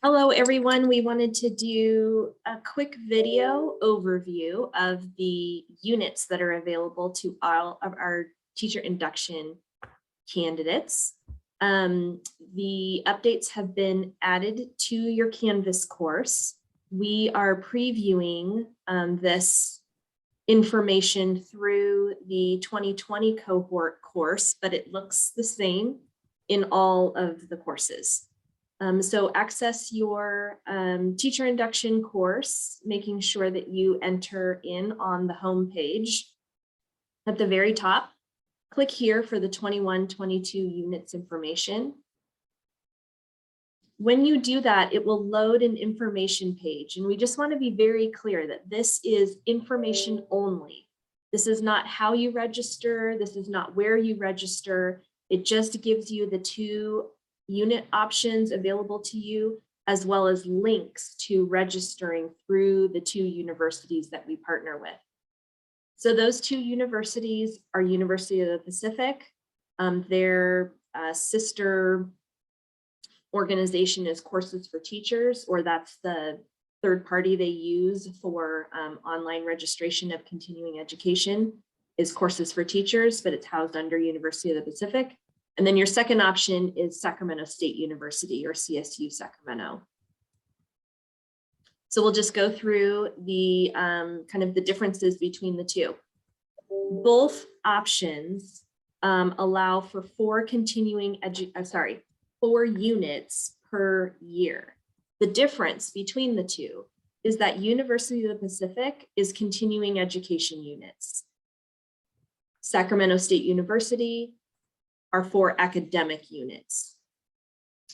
Hello, everyone. We wanted to do a quick video overview of the units that are available to all of our teacher induction candidates. The updates have been added to your Canvas course. We are previewing this information through the 2020 cohort course, but it looks the same in all of the courses. So access your teacher induction course, making sure that you enter in on the home page. At the very top, click here for the 21-22 units information. When you do that, it will load an information page, and we just want to be very clear that this is information only. This is not how you register. This is not where you register. It just gives you the two unit options available to you, as well as links to registering through the two universities that we partner with. So those two universities are University of the Pacific. Their sister organization is Courses for Teachers, or that's the third party they use for online registration of continuing education, is Courses for Teachers, but it's housed under University of the Pacific. And then your second option is Sacramento State University, or CSU Sacramento. So we'll just go through the kind of the differences between the two. Both options allow for four units per year. The difference between the two is that University of the Pacific is continuing education units. Sacramento State University are 4 academic units.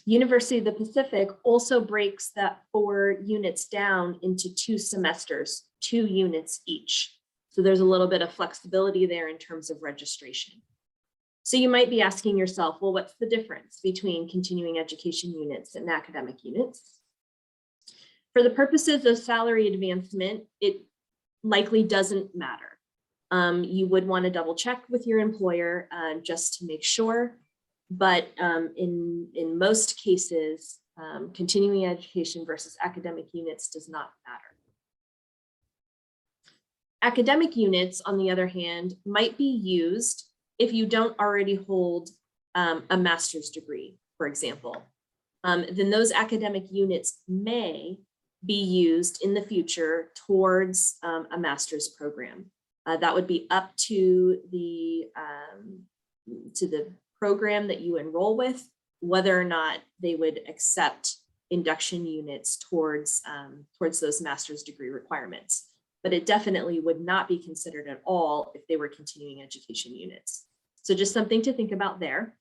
University of the Pacific also breaks that 4 units down into 2 semesters, 2 units each. So there's a little bit of flexibility there in terms of registration. So you might be asking yourself, well, what's the difference between continuing education units and academic units? For the purposes of salary advancement, it likely doesn't matter. You would want to double check with your employer just to make sure, but in most cases, continuing education versus academic units does not matter. Academic units, on the other hand, might be used if you don't already hold a master's degree, for example. Then those academic units may be used in the future towards a master's program. That would be up to the program that you enroll with, whether or not they would accept induction units towards those master's degree requirements. But it definitely would not be considered at all if they were continuing education units. So just something to think about there.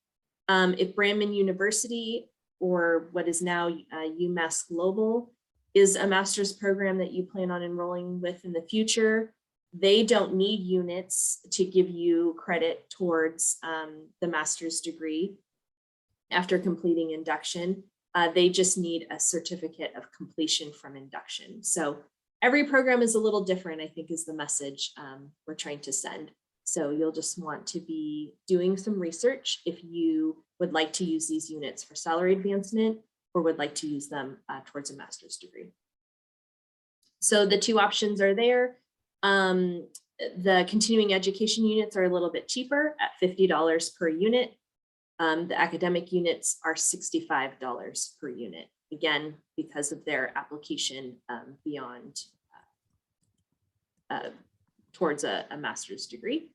If Brandman University, or what is now UMass Global, is a master's program that you plan on enrolling with in the future, they don't need units to give you credit towards the master's degree after completing induction. They just need a certificate of completion from induction. So every program is a little different, I think, is the message we're trying to send. So you'll just want to be doing some research if you would like to use these units for salary advancement or would like to use them towards a master's degree. So the two options are there. The continuing education units are a little bit cheaper at $50 per unit. The academic units are $65 per unit, again, because of their application beyond towards a master's degree.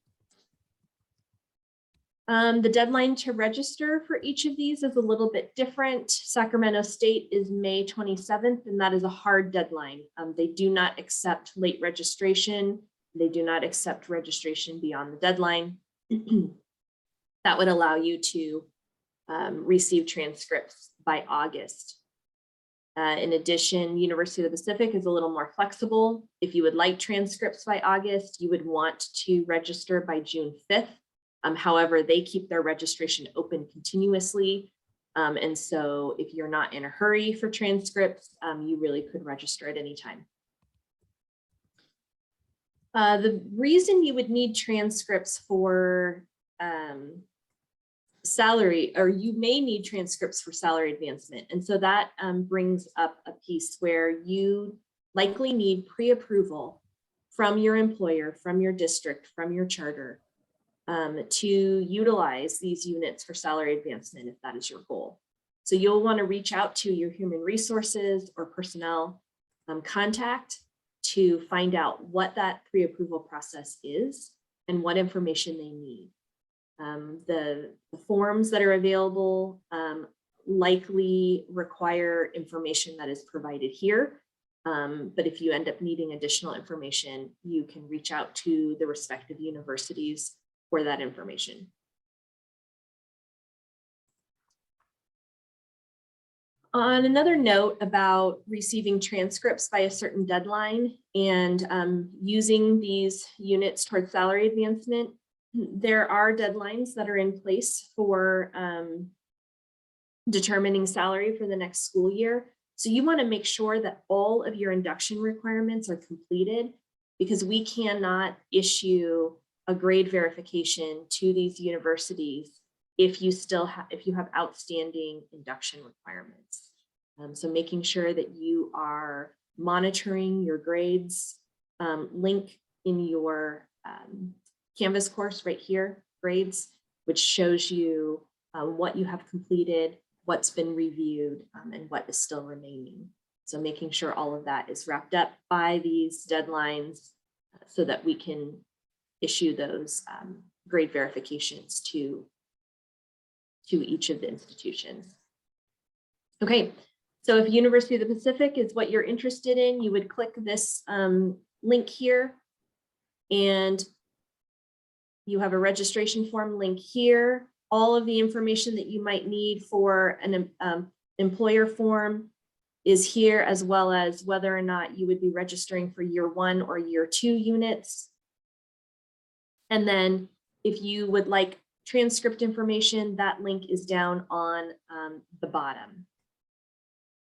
The deadline to register for each of these is a little bit different. Sacramento State is May 27th, and that is a hard deadline. They do not accept late registration. They do not accept registration beyond the deadline. That would allow you to receive transcripts by August. In addition, University of the Pacific is a little more flexible. If you would like transcripts by August, you would want to register by June 5th. However, they keep their registration open continuously. And so if you're not in a hurry for transcripts, you really could register at any time. The reason you would need transcripts for salary, or you may need transcripts for salary advancement. And so that brings up a piece where you likely need pre-approval from your employer, from your district, from your charter to utilize these units for salary advancement if that is your goal. So you'll want to reach out to your human resources or personnel contact to find out what that pre-approval process is and what information they need. The forms that are available likely require information that is provided here. But if you end up needing additional information, you can reach out to the respective universities for that information. On another note about receiving transcripts by a certain deadline and using these units towards salary advancement, there are deadlines that are in place for determining salary for the next school year. So you want to make sure that all of your induction requirements are completed, because we cannot issue a grade verification to these universities if you have outstanding induction requirements. So making sure that you are monitoring your grades, link in your Canvas course right here, grades, which shows you what you have completed, what's been reviewed, and what is still remaining. So making sure all of that is wrapped up by these deadlines so that we can issue those grade verifications to each of the institutions. Okay, so if University of the Pacific is what you're interested in, you would click this link here, and you have a registration form link here. All of the information that you might need for an employer form is here, as well as whether or not you would be registering for year 1 or year 2 units. And then if you would like transcript information, that link is down on the bottom.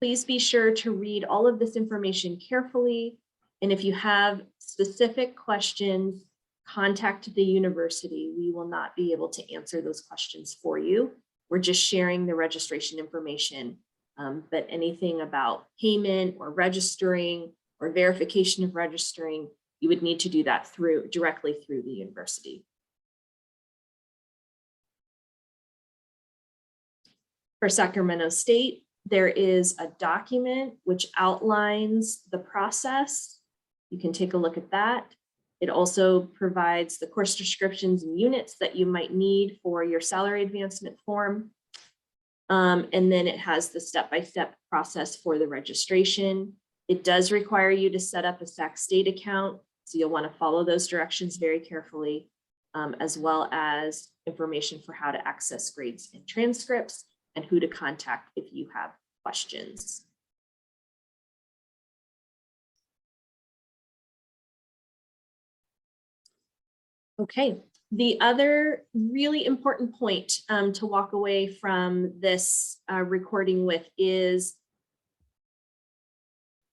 Please be sure to read all of this information carefully. And if you have specific questions, contact the university. We will not be able to answer those questions for you. We're just sharing the registration information. But anything about payment or registering or verification of registering, you would need to do that directly through the university. For Sacramento State, there is a document which outlines the process. You can take a look at that. It also provides the course descriptions and units that you might need for your salary advancement form. And then it has the step-by-step process for the registration. It does require you to set up a Sac State account, so you'll want to follow those directions very carefully, as well as information for how to access grades and transcripts and who to contact if you have questions. Okay, the other really important point to walk away from this recording with is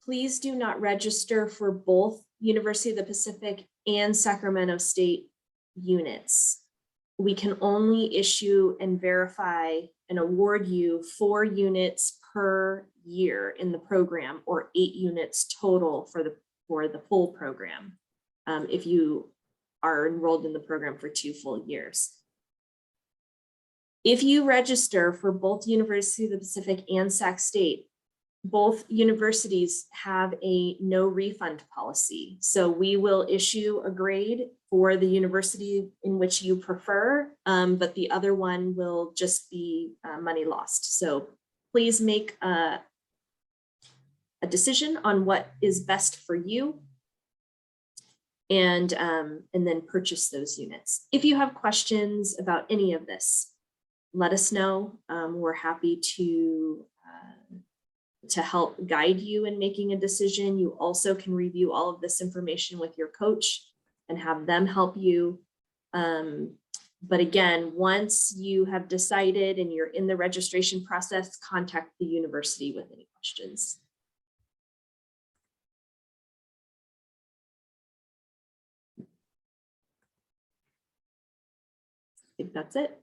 please do not register for both University of the Pacific and Sacramento State units. We can only issue and verify and award you 4 units per year in the program, or 8 units total for the full program. If you are enrolled in the program for 2 full years. If you register for both University of the Pacific and Sac State, both universities have a no refund policy. So we will issue a grade for the university in which you prefer, but the other one will just be money lost. So please make a decision on what is best for you, and then purchase those units. If you have questions about any of this, let us know. We're happy to help guide you in making a decision. You also can review all of this information with your coach and have them help you. But again, once you have decided and you're in the registration process, contact the university with any questions. I think that's it.